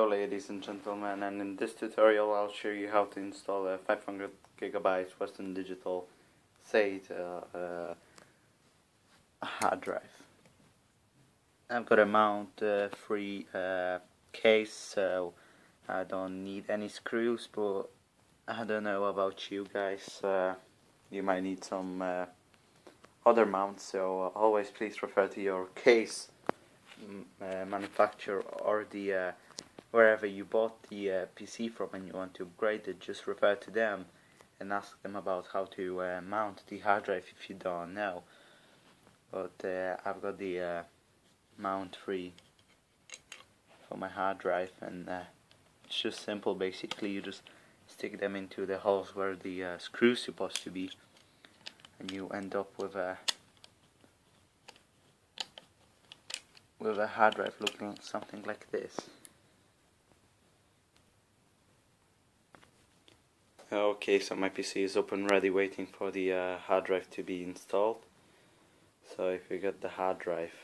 ladies and gentlemen, and in this tutorial I'll show you how to install a 500 gigabyte Western Digital SATA hard drive. I've got a mount free case, so I don't need any screws, but I don't know about you guys, you might need some other mounts, so always please refer to your case manufacturer or the wherever you bought the PC from and you want to upgrade it. Just refer to them and ask them about how to mount the hard drive if you don't know. But I've got the mount free for my hard drive, and it's just simple. Basically you just stick them into the holes where the screw's supposed to be, and you end up with a hard drive looking something like this. Okay, so my PC is up and ready, waiting for the hard drive to be installed. So if you get the hard drive,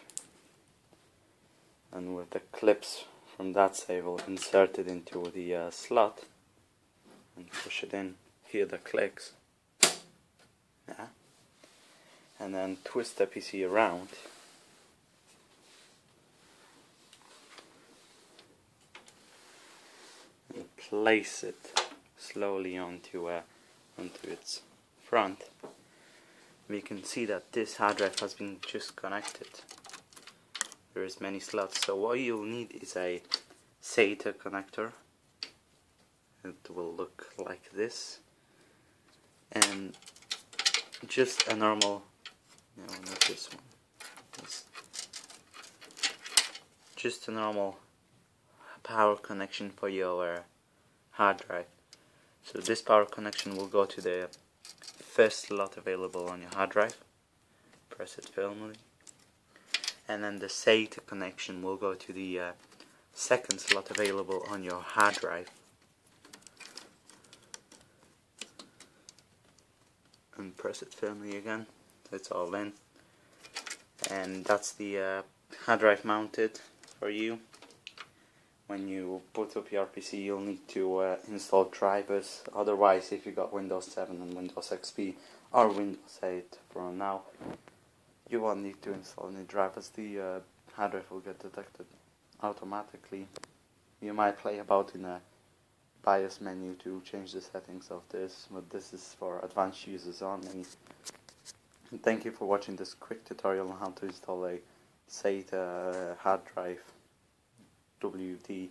and with the clips from that side, we'll insert it into the slot and push it in. Hear the clicks. Yeah. And then twist the PC around. And place it slowly onto its front. We can see that this hard drive has been just connected. There is many slots, so what you'll need is a SATA connector. It will look like this, and just a normal, no, not this one, just a normal power connection for your hard drive. So this power connection will go to the first slot available on your hard drive. Press it firmly, and then the SATA connection will go to the second slot available on your hard drive. And press it firmly again, so it's all in. And that's the hard drive mounted for you. When you boot up your PC, you'll need to install drivers. Otherwise, if you got Windows 7 and Windows XP or Windows 8 for now, you won't need to install any drivers. The hard drive will get detected automatically. You might play about in a BIOS menu to change the settings of this, but this is for advanced users only. And thank you for watching this quick tutorial on how to install a SATA hard drive WD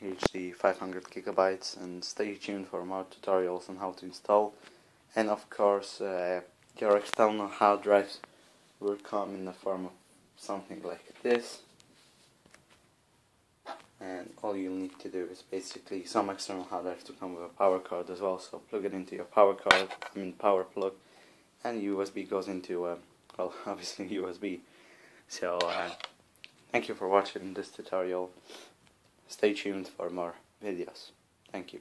HD 500 gigabytes, and stay tuned for more tutorials on how to install. And of course your external hard drives will come in the form of something like this, and all you'll need to do is basically some external hard drive to come with a power cord as well. So plug it into your power cord, power plug, and USB goes into well, obviously USB. So thank you for watching this tutorial. Stay tuned for more videos. Thank you.